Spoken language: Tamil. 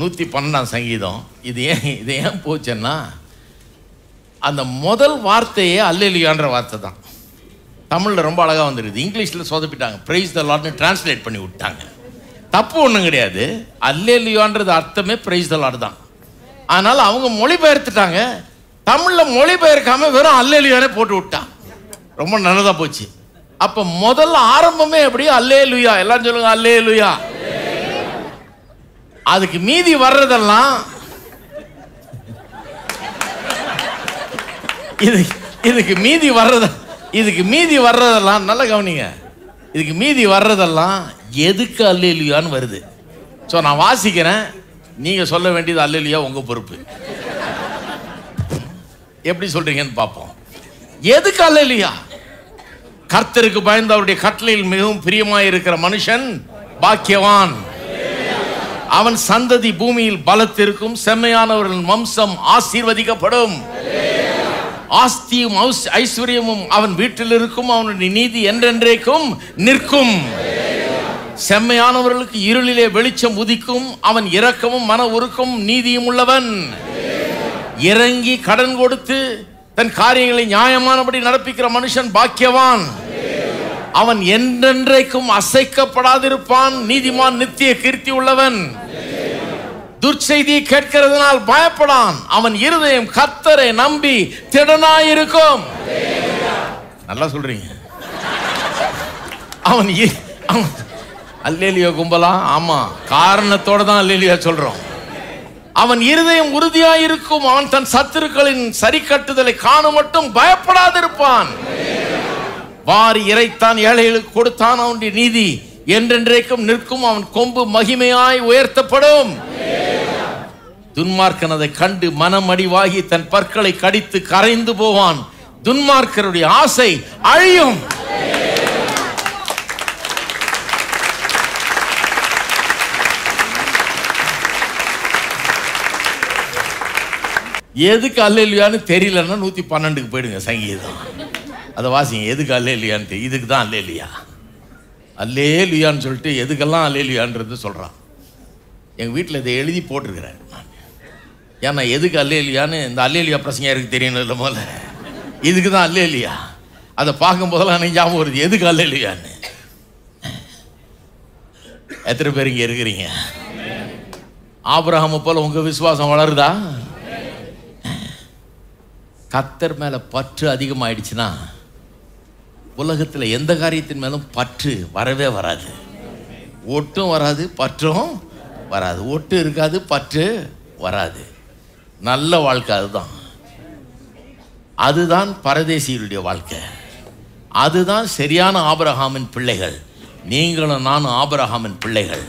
112 சங்கீதம். இது ஏன் போச்சுன்னா, அந்த முதல் வார்த்தையே அல்லேலூயான்ற வார்த்தை தான். தமிழில் ரொம்ப அழகாக வந்துருக்குது, இங்கிலீஷில் சொதப்பிட்டாங்க, பிரைஸ் த லார்ட்னு டிரான்ஸ்லேட் பண்ணி விட்டாங்க. தப்பு ஒன்றும் கிடையாது, அல்லேலூயான்றது அர்த்தமே பிரைஸ் த லார்ட் தான். அதனால் அவங்க மொழிபெயர்த்துட்டாங்க, தமிழில் மொழிபெயர்க்காமல் வெறும் அல்லேலூயானே போட்டு விட்டான். ரொம்ப நல்லதாக போச்சு. அப்போ முதல்ல ஆரம்பமே எப்படி? அல்லேலூயா. எல்லாரும் சொல்லுங்க அல்லேலூயா. அதுக்கு மீதி வர்றதெல்லாம் இதுக்கு மீதி வர்றதெல்லாம் நல்ல கவனிங்க. இதுக்கு மீதி வர்றதெல்லாம் எதுக்கு அல்லேலூயான்னு வருது. ஸோ நான் வாசிக்கிறேன், நீங்க சொல்ல வேண்டியது அல்லேலூயா உங்க பொறுப்பு. எப்படி சொல்றீங்கன்னு பார்ப்போம். எதுக்கு அல்லேலூயா? கர்த்தருக்கு பயந்து அவருடைய கட்டளையில் மிகவும் பிரியமாய் இருக்கிற மனுஷன் பாக்கியவான். அவன் சந்ததி பூமியில் பலத்திருக்கும், செம்மையானவர்களின் வம்சம் ஆசீர்வதிக்கப்படும். ஆஸ்தியும் ஐஸ்வர்யமும் அவன் வீட்டில் இருக்கும், அவனுடைய நீதி என்றென்றைக்கும் நிற்கும். செம்மையானவர்களுக்கு இருளிலே வெளிச்சம் உதிக்கும், அவன் இரக்கமும் மன உருக்கும் நீதியும் உள்ளவன். இறங்கி கடன் கொடுத்து தன் காரியங்களை நியாயமானபடி நடப்பிக்கிற மனுஷன் பாக்கியவான். அவன் என்றென்றைக்கும் அசைக்கப்படாதிருப்பான். நீதிமான் நித்திய கீர்த்தி உள்ளவன். துர்ச்செய்தியை கேட்கிறதுனால் பயப்படான். அவன் இருதயம் கர்த்தரை நம்பி திடனாயிருக்கும். நல்லா சொல்றீங்க. அவன் அல்லேலூயா கும்பலா? ஆமா, காரணத்தோட தான் அல்லேலூயா சொல்றோம். அவன் இருதயம் உறுதியாயிருக்கும். அவன் தன் சத்துருக்களின் சரி கட்டுதலை காண மட்டும் பயப்படாதிருப்பான். வாரி இறைத்தான், ஏழைகளுக்கு கொடுத்தான், அவனுடைய நீதி என்றென்றைக்கும் நிற்கும். அவன் கொம்பு மகிமையாய் உயர்த்தப்படும். துன்மார்க்கன் அதை கண்டு மனமடிவாகி தன் பற்களை கடித்து கரைந்து போவான். துன்மார்க்கருடைய ஆசை அழியும். எதுக்கு அல்லேலூயான்னு தெரியலன்னா 112க்கு போயிடுங்க சங்கீதம். அதை வாசிங்க. எதுக்கு அல்லேலூயான்னு, இதுக்கு தான் அல்லேலூயா. அல்லேலூயான்னு சொல்லிட்டு எதுக்கெல்லாம் அல்லேலூயான்றது சொல்கிறான். எங்கள் வீட்டில் இதை எழுதி போட்டிருக்கிறேன். ஏன்னா எதுக்கு அல்லேலூயான்னு இந்த அல்லேலூயா பிரசங்க எனக்கு தெரியணும் இல்லை போல. இதுக்கு தான் அல்லேலூயா. அதை பார்க்கும்போதெல்லாம் எனக்கு ஞாபகம் வருது, எதுக்கு அல்லேலூயான்னு. எத்தனை பேர் இங்கே இருக்கிறீங்க? ஆபிரகாமை போல உங்கள் விசுவாசம் வளருதா? கர்த்தர் மேலே பற்று அதிகமாயிடுச்சுன்னா உலகத்தில் எந்த காரியத்தின் மேலும் பற்று வரவே வராது. ஒட்டும் வராது, பற்றும் வராது. ஒட்டு இருக்காது, பற்று வராது. நல்ல வாழ்க்கை அதுதான். அதுதான் பரதேசிகளுடைய வாழ்க்கை. அதுதான் சரியான ஆபிரகாமின் பிள்ளைகள். நீங்களும் நானும் ஆபிரகாமின் பிள்ளைகள்.